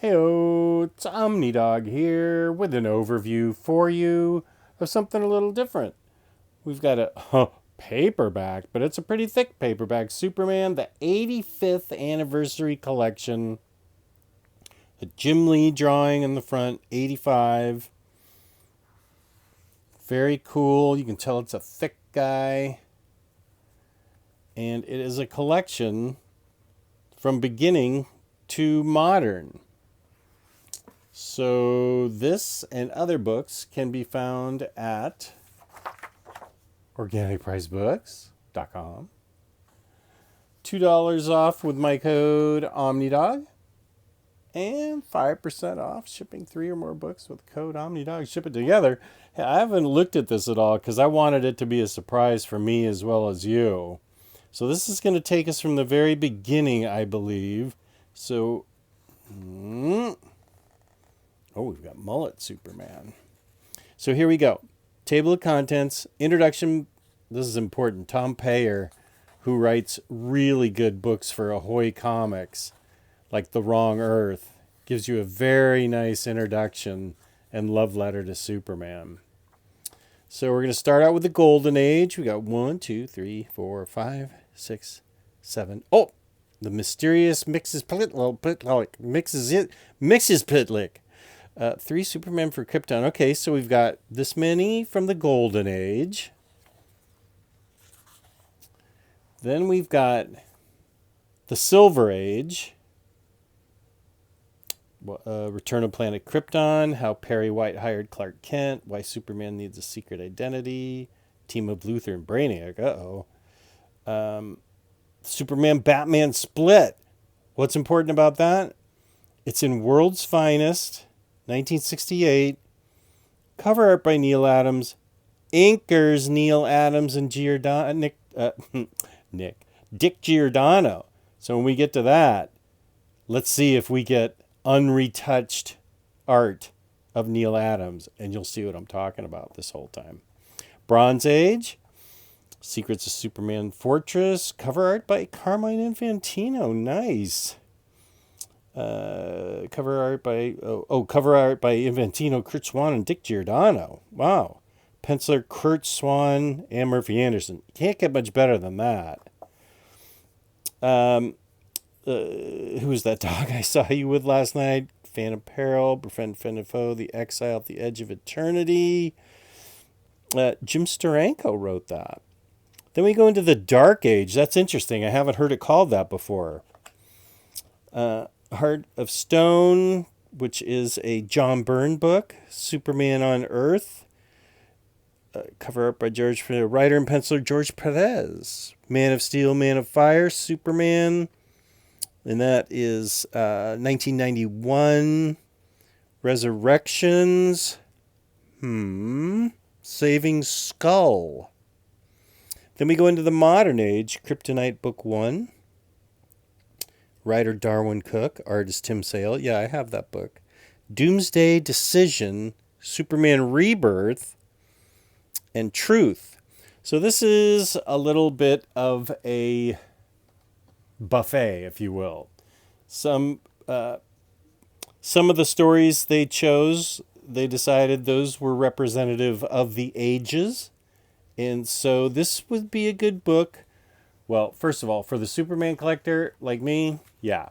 Heyo, it's OmniDog here with an overview for you of something a little different. We've got a paperback, but it's a pretty thick paperback. Superman, the 85th anniversary collection. A Jim Lee drawing in the front, 85. Very cool. You can tell it's a thick guy. And it is a collection from beginning to modern. So this and other books can be found at organicpricedbooks.com. $2 off with my code OmniDog. And 5% off shipping 3 or more books with code OmniDog. Ship it together. I haven't looked at this at all because I wanted it to be a surprise for me as well as you. So this is going to take us from the very beginning, I believe. So... Oh, we've got Mullet Superman. So here we go. Table of contents, introduction. This is important. Tom Payer, who writes really good books for Ahoy Comics, like The Wrong Earth, gives you a very nice introduction and love letter to Superman. So we're going to start out with the Golden Age. We got 1, 2, 3, 4, 5, 6, 7. Oh, the mysterious Mixes Pitlick. 3 Supermen for Krypton. Okay, so we've got this many from the Golden Age. Then we've got the Silver Age. Return of Planet Krypton. How Perry White hired Clark Kent. Why Superman needs a secret identity. Team of Luthor and Brainiac. Superman Batman split. What's important about that? It's in World's Finest. 1968, cover art by Neil Adams, inkers Neil Adams and Dick Giordano. So when we get to that, let's see if we get unretouched art of Neil Adams, and you'll see what I'm talking about this whole time. Bronze Age, Secrets of Superman Fortress, cover art by Carmine Infantino. Nice. Cover art by Infantino, Kurt Swan, and Dick Giordano. Wow. Penciler Kurt Swan and Murphy Anderson. Can't get much better than that. Who was that dog I saw you with last night? Phantom Peril, Befriend Friend and Foe, The Exile at the Edge of Eternity. Jim Steranko wrote that. Then we go into the Dark Age. That's interesting. I haven't heard it called that before. Heart of Stone, which is a John Byrne book. Superman on Earth. Cover art by writer and penciler George Perez. Man of Steel, Man of Fire, Superman. And that is 1991. Resurrections. Saving Skull. Then we go into the modern age. Kryptonite Book 1. Writer Darwin Cook, artist Tim Sale. Yeah, I have that book. Doomsday Decision, Superman Rebirth, and Truth. So this is a little bit of a buffet, if you will. Some of the stories they chose, they decided those were representative of the ages. And so this would be a good book. Well, first of all, for the Superman collector like me, yeah.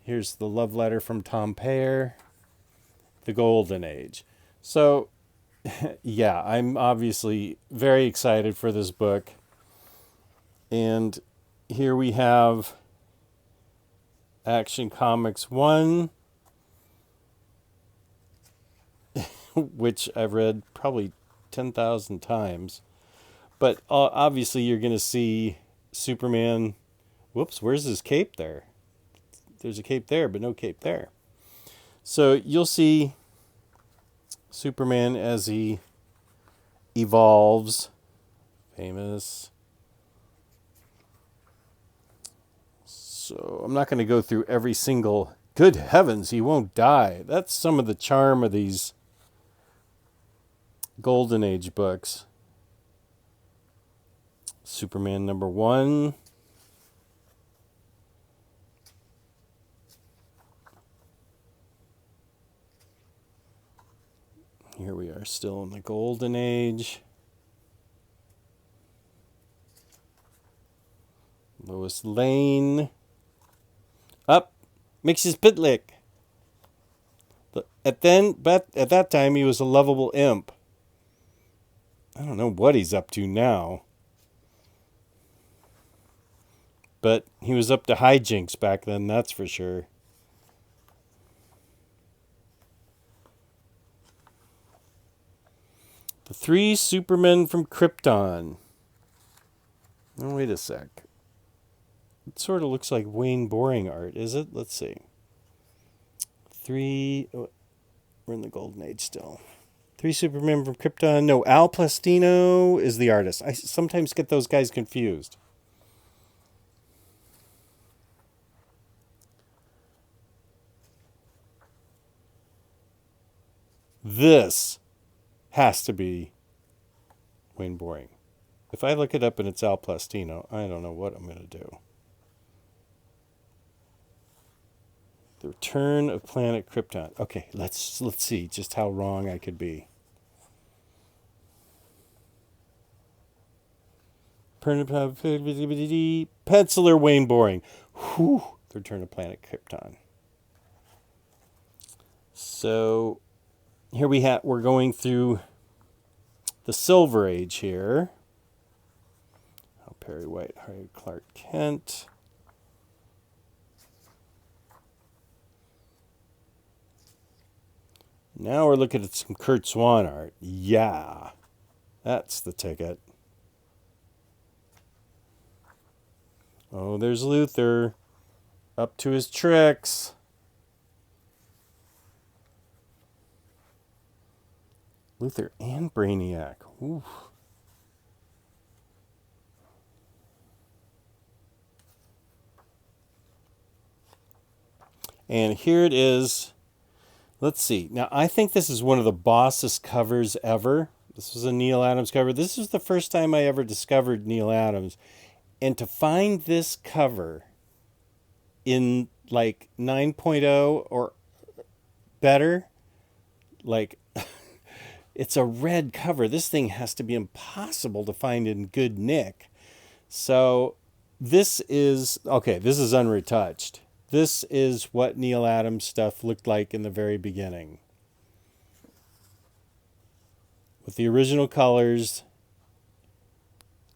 Here's the love letter from Tom Payer, The Golden Age. So, yeah, I'm obviously very excited for this book. And here we have Action Comics 1, which I've read probably 10,000 times. But obviously you're going to see Superman. Whoops, where's his cape there? There's a cape there, but no cape there. So you'll see Superman as he evolves. Famous. So I'm not going to go through every single... Good heavens, he won't die. That's some of the charm of these Golden Age books. Superman number 1. Here we are still in the golden age. Lois Lane. Up. Mixes Pitlick. At that time, he was a lovable imp. I don't know what he's up to now. But he was up to hijinks back then, that's for sure. The Three Supermen from Krypton. Oh, wait a sec. It sort of looks like Wayne Boring art, is it? Let's see. We're in the golden age still. Three Supermen from Krypton. No, Al Plastino is the artist. I sometimes get those guys confused. This has to be Wayne Boring. If I look it up and it's Al Plastino, I don't know what I'm going to do. The Return of Planet Krypton. Okay, let's see just how wrong I could be. Penciler Wayne Boring. Whew. The Return of Planet Krypton. So here we're going through the Silver Age here. Perry White, Harry Clark Kent. Now we're looking at some Kurt Swan art. Yeah, that's the ticket. Oh, there's Luther. Up to his tricks. Luther and Brainiac. Ooh. And here it is. Let's see. Now, I think this is one of the bossest covers ever. This was a Neal Adams cover. This is the first time I ever discovered Neal Adams. And to find this cover in like 9.0 or better, like it's a red cover. This thing has to be impossible to find in good nick. So this is unretouched. This is what Neal Adams stuff looked like in the very beginning. With the original colors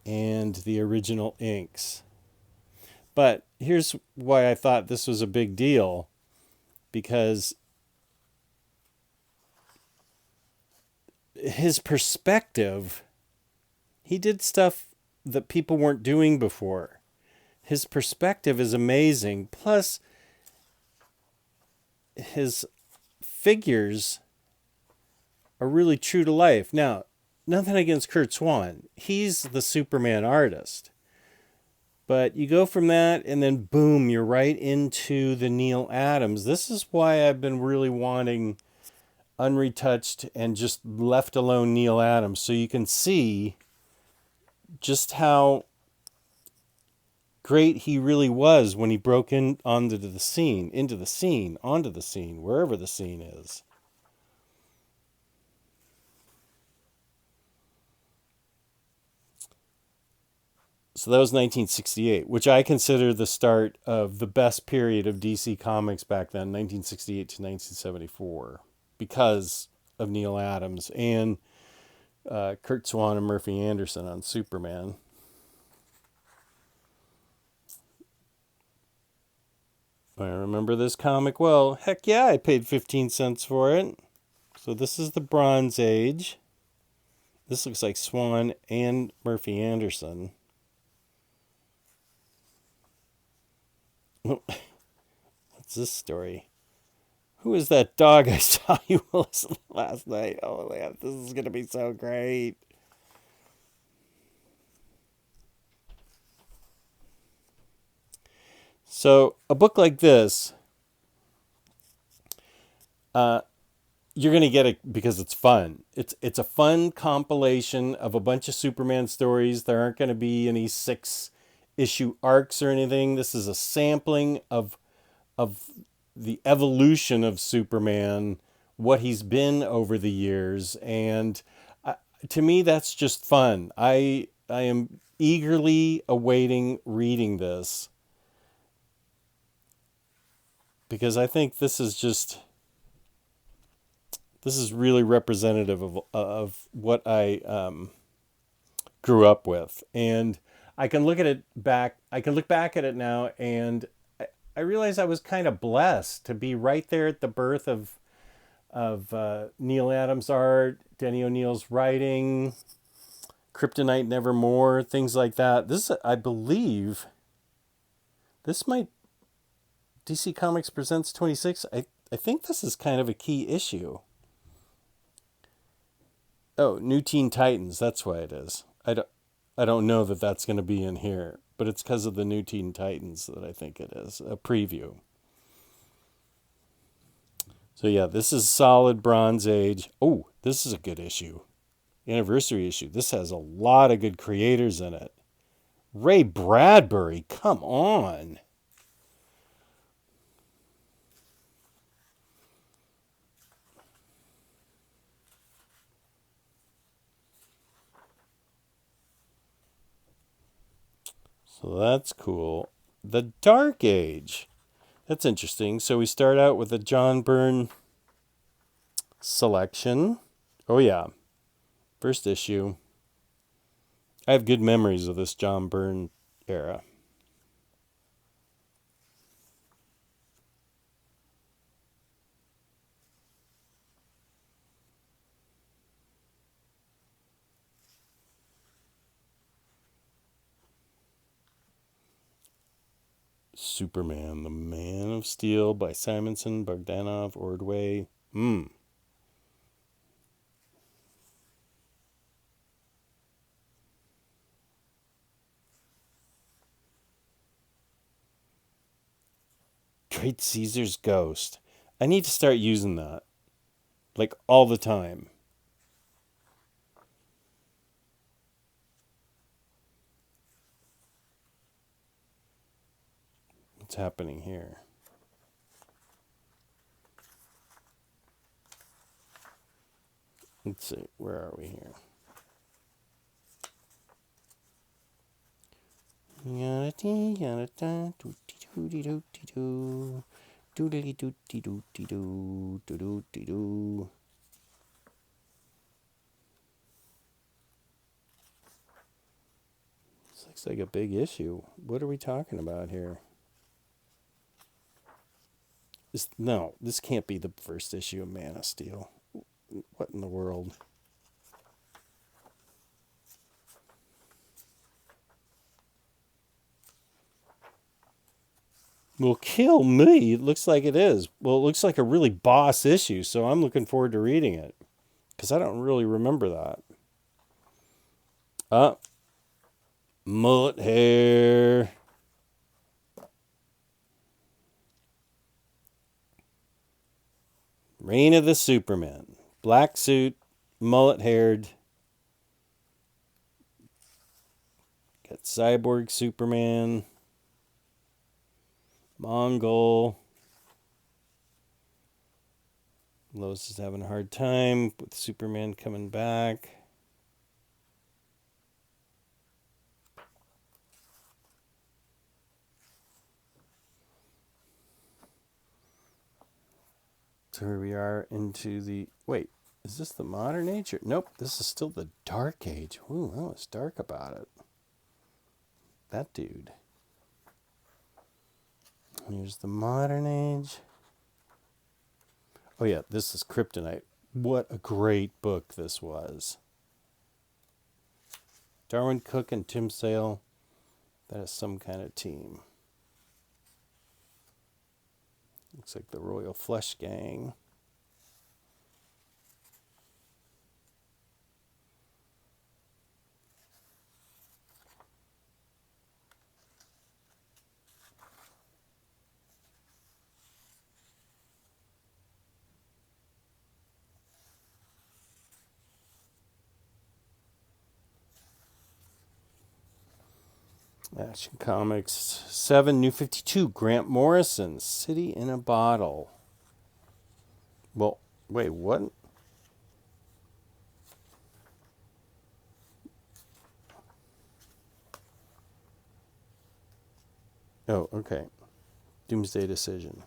and the original inks. But here's why I thought this was a big deal. Because his perspective, he did stuff that people weren't doing before. His perspective is amazing. Plus, his figures are really true to life. Now, nothing against Kurt Swan. He's the Superman artist. But you go from that and then boom, you're right into the Neal Adams. This is why I've been really wanting unretouched and just left alone Neal Adams. So you can see just how great he really was when he broke onto the scene, wherever the scene is. So that was 1968, which I consider the start of the best period of DC Comics back then, 1968 to 1974, because of Neal Adams and Kurt Swan and Murphy Anderson on Superman. I remember this comic well. Heck yeah, I paid 15 cents for it. So this is the Bronze Age. This looks like Swan and Murphy Anderson. What's this story? Who is that dog I saw you listen last night? Oh, man, this is going to be so great. So, a book like this, you're going to get it because it's fun. It's a fun compilation of a bunch of Superman stories. There aren't going to be any 6-issue arcs or anything. This is a sampling of the evolution of Superman what he's been over the years, and to me, that's just fun. I am eagerly awaiting reading this because I think this is really representative of what I grew up with, and I can look at it back. I can look back at it now, and I realize I was kind of blessed to be right there at the birth of Neil Adams' art, Denny O'Neill's writing, Kryptonite Nevermore, things like that. This, I believe, this might DC Comics Presents 26. I think this is kind of a key issue. Oh, New Teen Titans. That's why it is. I don't know that that's going to be in here, but it's because of the New Teen Titans that I think it is a preview. So yeah, this is solid Bronze Age. Oh, this is a good issue. Anniversary issue. This has a lot of good creators in it. Ray Bradbury, come on. So that's cool. The Dark Age. That's interesting. So we start out with a John Byrne selection. Oh yeah. First issue. I have good memories of this John Byrne era. Superman, the Man of Steel by Simonson, Bogdanov, Ordway. Great Caesar's Ghost. I need to start using that. Like all the time. What's happening here? Let's see. Where are we here? This looks like a big issue. What are we talking about here? No, this can't be the first issue of Man of Steel. What in the world? Well, kill me. It looks like it is. Well, it looks like a really boss issue, so I'm looking forward to reading it. Because I don't really remember that. Mullet hair. Reign of the Supermen. Black suit, mullet haired. Got Cyborg Superman. Mongol. Lois is having a hard time with Superman coming back. So here we are into the... Wait, is this the modern age? Nope, this is still the Dark Age. Ooh, that was dark about it. That dude. Here's the modern age. Oh yeah, this is Kryptonite. What a great book this was. Darwin Cook and Tim Sale. That is some kind of team. Looks like the Royal Flush Gang. Action Comics 7, New 52, Grant Morrison, City in a Bottle. Well, Wait, what? Oh, okay. Doomsday Decision.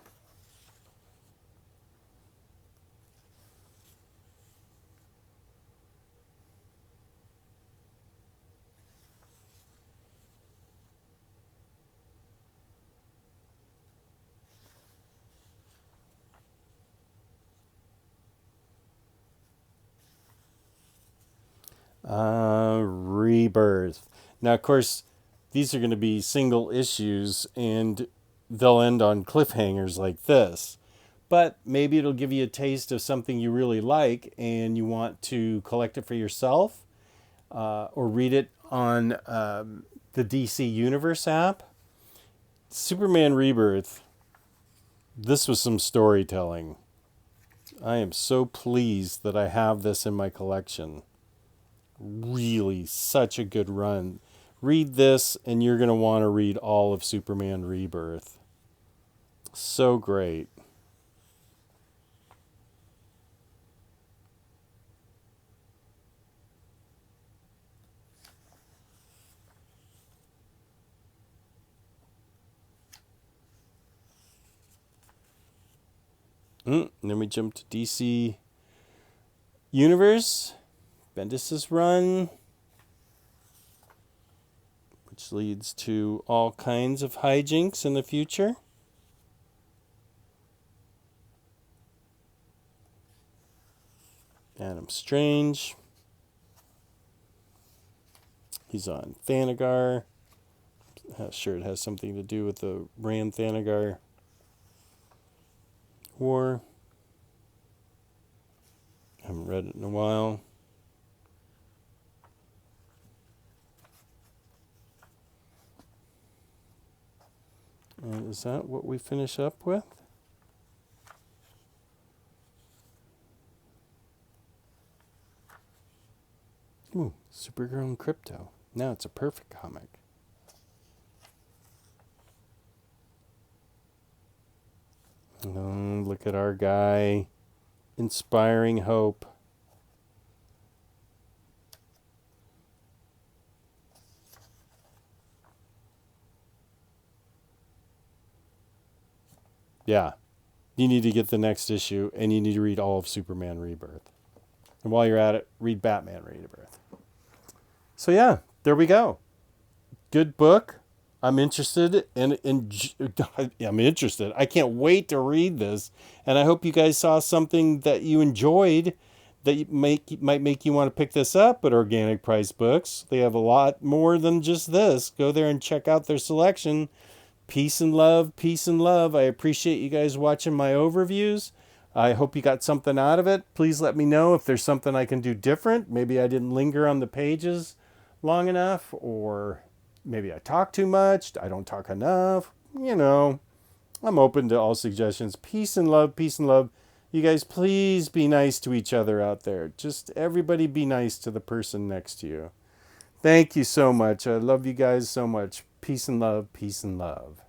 Rebirth. Now, of course, these are going to be single issues and they'll end on cliffhangers like this. But maybe it'll give you a taste of something you really like and you want to collect it for yourself or read it on the DC Universe app. Superman Rebirth. This was some storytelling. I am so pleased that I have this in my collection. Really, such a good run. Read this, and you're going to want to read all of Superman Rebirth. So great. And then we jump to DC Universe. Bendis' run, which leads to all kinds of hijinks in the future. Adam Strange. He's on Thanagar. Sure, it has something to do with the Rand Thanagar War. Haven't read it in a while. And is that what we finish up with? Ooh, Supergirl and Crypto. Now it's a perfect comic. Oh, look at our guy. Inspiring hope. Yeah. You need to get the next issue, and you need to read all of Superman Rebirth. And while you're at it, read Batman Rebirth. So yeah, there we go. Good book. I'm interested, and I'm interested. I can't wait to read this, and I hope you guys saw something that you enjoyed that might make you want to pick this up at Organic Price Books. They have a lot more than just this. Go there and check out their selection. Peace and love, peace and love. I appreciate you guys watching my overviews. I hope you got something out of it. Please let me know if there's something I can do different. Maybe I didn't linger on the pages long enough, or maybe I talk too much. I don't talk enough. You know, I'm open to all suggestions. Peace and love, peace and love. You guys, please be nice to each other out there. Just everybody be nice to the person next to you. Thank you so much. I love you guys so much. Peace and love, peace and love.